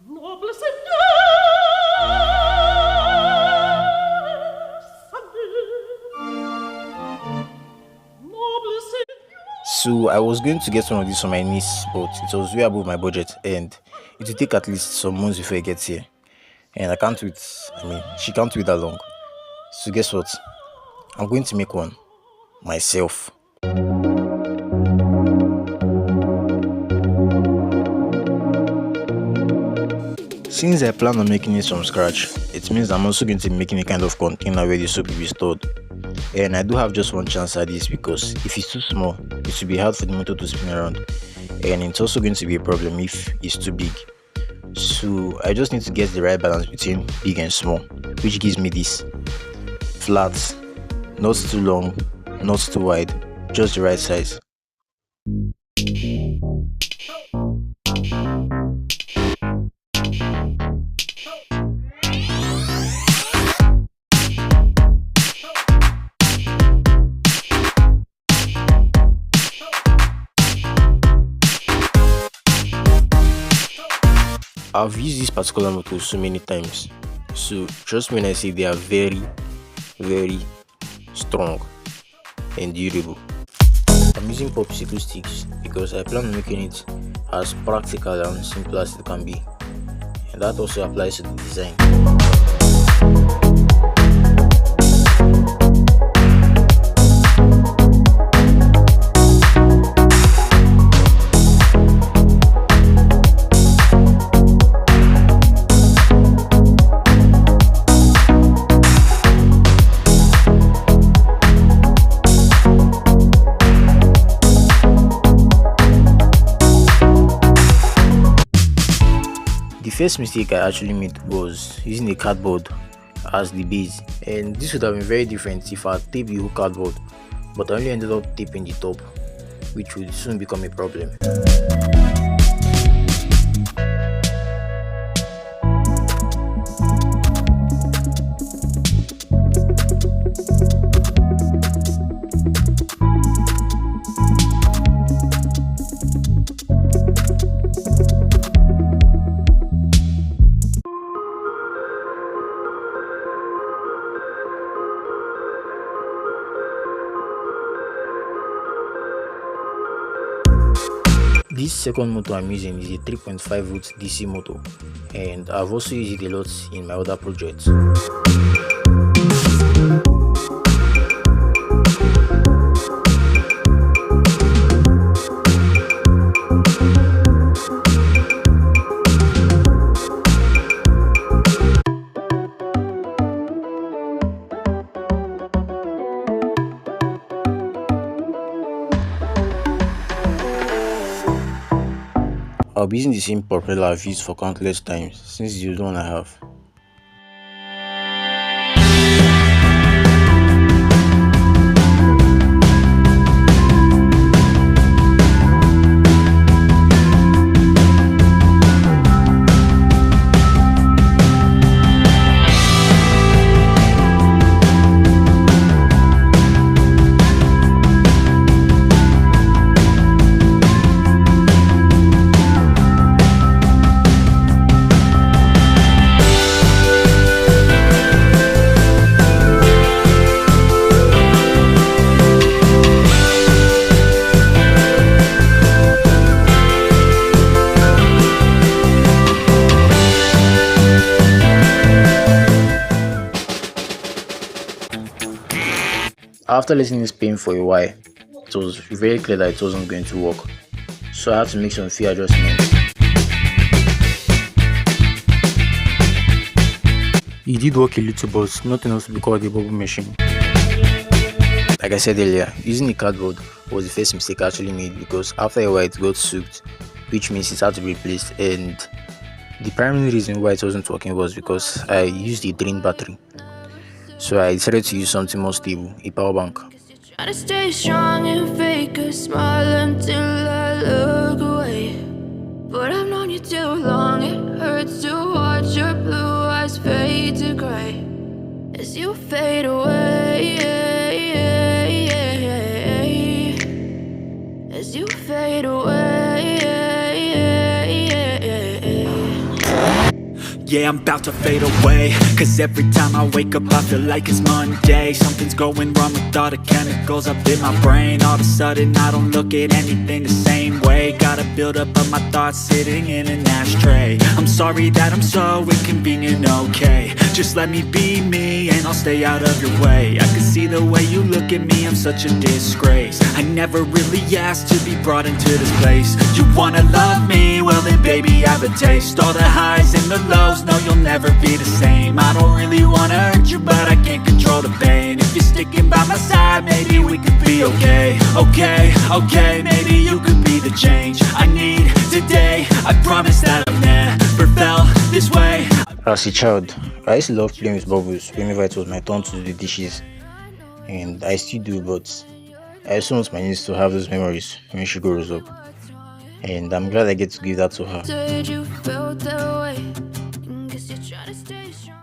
Noble Seigneur, noble Seigneur. So I was going to get one of these for my niece, but it was way above my budget, and it will take at least some months before it gets here. And I can't wait. I mean, she can't wait that long. So guess what? I'm going to make one myself. Since I plan on making it from scratch, it means I'm also going to be making a kind of container where the soap will be stored. And I do have just one chance at this because if it's too small, it will be hard for the motor to spin around. And it's also going to be a problem if it's too big. So I just need to get the right balance between big and small, which gives me this flat, not too long, not too wide, just the right size. I've used this particular motor so many times, so trust me when I say they are very, very strong and durable. I'm using popsicle sticks because I plan on making it as practical and simple as it can be, and that also applies to the design. The first mistake I actually made was using a cardboard as the base, and this would have been very different if I had taped the whole cardboard, but I only ended up taping the top, which would soon become a problem. This second motor I'm using is a 3.5 volt DC motor, and I've also used it a lot in my other projects. I'll be using the same propeller I've used for countless times since it's the one I have. After listening to this pain for a while, it was very clear that it wasn't going to work, so I had to make some few adjustments. It did work a little, but nothing else to be called a bubble machine. Like I said earlier, using the cardboard was the first mistake I actually made because after a while it got soaked, which means it had to be replaced, and the primary reason why it wasn't working was because I used a drain battery. So I decided to use something more stable, a power bank. Try to stay strong and fake a smile until I look away. But I've known you too long, it hurts to watch your blue eyes fade to gray as you fade away. As you fade away. Yeah, I'm about to fade away, cause every time I wake up I feel like it's Monday. Something's going wrong with all the chemicals up in my brain. All of a sudden I don't look at anything the same way. Gotta build up of my thoughts sitting in an ashtray. I'm sorry that I'm so inconvenient, okay. Just let me be me and I'll stay out of your way. I can see the way you look at me, I'm such a disgrace. I never really asked to be brought into this place. You wanna love me? Well then baby I have a taste. All the highs and the lows, no you'll never be the same. I don't really wanna hurt you but I can't control the pain. If you're sticking by my side, maybe we could be okay. Okay, maybe you could be the change I need today. I promise that I've never felt this way. As a child, I used to love playing with bubbles whenever it was my turn to do the dishes, and I still do, but I also want my niece to have those memories when she grows up, and I'm glad I get to give that to her. Said you felt that way. Guess you're trying to stay strong.